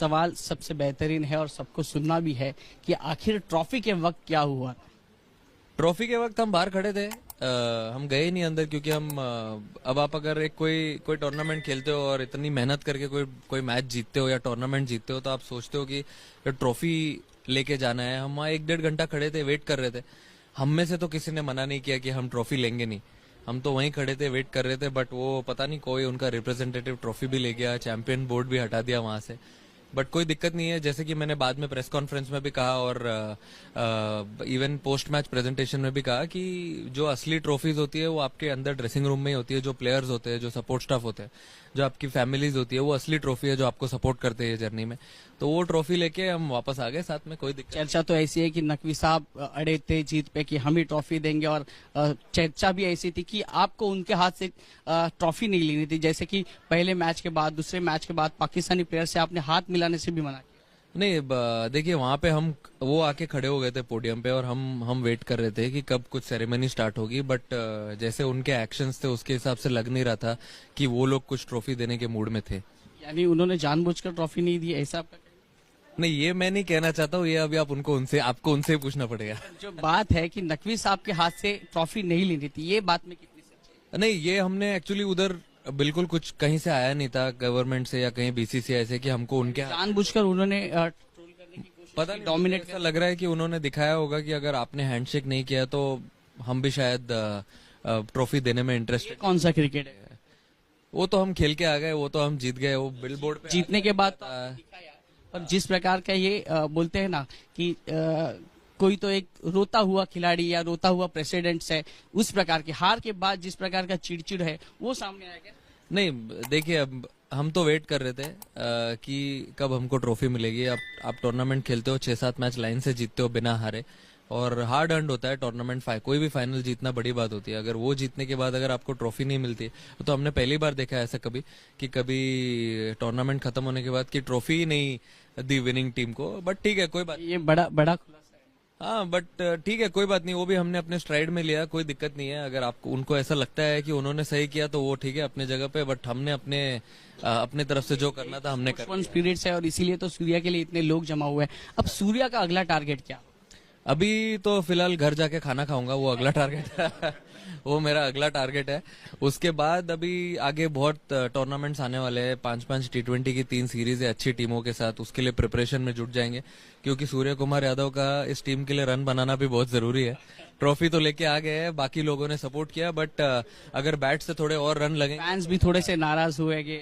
सवाल सबसे बेहतरीन है और सबको सुनना भी है कि आखिर ट्रॉफी के वक्त क्या हुआ। ट्रॉफी के वक्त हम बाहर खड़े थे। हम गए नहीं अंदर क्योंकि हम अब आप अगर एक कोई टूर्नामेंट खेलते हो और इतनी मेहनत करके कोई मैच जीतते हो या टूर्नामेंट जीतते हो तो आप सोचते हो कि ट्रॉफी लेके जाना है। हम वहाँ 1-1.5 घंटा खड़े थे, वेट कर रहे थे। हम में से तो किसी ने मना नहीं किया कि हम ट्रॉफी लेंगे नहीं। हम तो वहीं खड़े थे, वेट कर रहे थे, बट वो पता नहीं कोई उनका रिप्रेजेंटेटिव ट्रॉफी भी ले गया, चैंपियन बोर्ड भी हटा दिया वहां से। बट कोई दिक्कत नहीं है, जैसे कि मैंने बाद में प्रेस कॉन्फ्रेंस में भी कहा और इवन पोस्ट मैच प्रेजेंटेशन में भी कहा कि जो असली ट्रॉफीज होती है वो आपके अंदर ड्रेसिंग रूम में ही होती है। जो प्लेयर्स होते हैं, जो सपोर्ट स्टाफ होते हैं, जो आपकी फैमिलीज होती है, वो असली ट्रॉफी है जो आपको सपोर्ट करते हैं जर्नी में। तो वो ट्रॉफी लेके हम वापस आ गए साथ में, कोई दिक्कत। चर्चा तो ऐसी है कि नकवी साहब अड़े थे जीत पे कि हम ही ट्रॉफी देंगे, और चर्चा भी ऐसी थी कि आपको उनके हाथ से ट्रॉफी नहीं लेनी थी, जैसे कि पहले मैच के बाद, दूसरे मैच के बाद पाकिस्तानी प्लेयर से आपने हाथ मिलाने से भी मना किया। नहीं, देखिए वहां पे वो आके खड़े हो गए थे पोडियम पे और हम वेट कर रहे थे कि कब कुछ सेरेमनी स्टार्ट होगी। बट जैसे उनके एक्शंस थे उसके हिसाब से लग नहीं रहा था कि वो लोग कुछ ट्रॉफी देने के मूड में थे। यानी उन्होंने जानबूझकर ट्रॉफी नहीं दी, ऐसा आपका कहना? नहीं, ये मैं नहीं कहना चाहता हूँ, ये अभी आपको उनसे ही पूछना पड़ेगा। जो बात है कि नकवी साहब के हाथ से ट्रॉफी नहीं लेनी थी, ये बात में कितनी सच्चाई है? नहीं, ये हमने एक्चुअली उधर बिल्कुल कुछ कहीं से आया नहीं था, गवर्नमेंट से या कहीं बीसीसीआई से, कि हमको उनके जानबूझकर उन्होंने ट्रोल करने की कोशिश पता की, नहीं, डोमिनेट ऐसा लग रहा है कि उन्होंने दिखाया होगा कि अगर आपने हैंडशेक नहीं किया तो हम भी शायद ट्रॉफी देने में इंटरेस्टेड। कौन सा क्रिकेट है? वो तो हम खेल के आ गए, वो तो हम जीत गए, वो बिल बोर्ड पे जीतने के बाद तो पर जिस प्रकार का ये बोलते हैं ना कि कोई तो एक रोता हुआ खिलाड़ी या रोता हुआ प्रेसिडेंट्स है, उस प्रकार की हार के बाद जिस प्रकार का चिड़चिड़ है वो सामने आया क्या? नहीं, देखिए अब हम तो वेट कर रहे थे कि कब हमको ट्रॉफी मिलेगी। आप टूर्नामेंट खेलते हो, 6-7 मैच लाइन से जीतते हो बिना हारे, और हार्ड अर्न्ड होता है टूर्नामेंट। कोई भी फाइनल जीतना बड़ी बात होती है। अगर वो जीतने के बाद अगर आपको ट्रॉफी नहीं मिलती, तो हमने पहली बार देखा है ऐसा कभी टूर्नामेंट खत्म होने के बाद कि ट्रॉफी ही नहीं दी विनिंग टीम को। बट ठीक है, कोई बात। ये बड़ा बड़ा खुलासा है। हाँ, बट ठीक है, कोई बात नहीं, वो भी हमने अपने स्ट्राइड में लिया, कोई दिक्कत नहीं है। अगर आपको उनको ऐसा लगता है कि उन्होंने सही किया तो वो ठीक है अपने जगह पे, बट हमने अपने तरफ से जो करना था हमने कर। स्पिरिट है और इसीलिए तो सूर्या के लिए इतने लोग जमा हुए हैं। अब सूर्या का अगला टारगेट क्या? अभी तो फिलहाल घर जाके खाना खाऊंगा, वो अगला टारगेट है। वो मेरा अगला टारगेट है। उसके बाद अभी आगे बहुत टूर्नामेंट्स आने वाले हैं, 5-5 T20 की 3 सीरीज है अच्छी टीमों के साथ, उसके लिए प्रिपरेशन में जुट जाएंगे, क्योंकि सूर्य कुमार यादव का इस टीम के लिए रन बनाना भी बहुत जरूरी है। ट्रॉफी तो लेके आ गए हैं, बाकी लोगों ने सपोर्ट किया, बट अगर बैट से थोड़े और रन लगे। फैंस भी थोड़े से नाराज हुए कि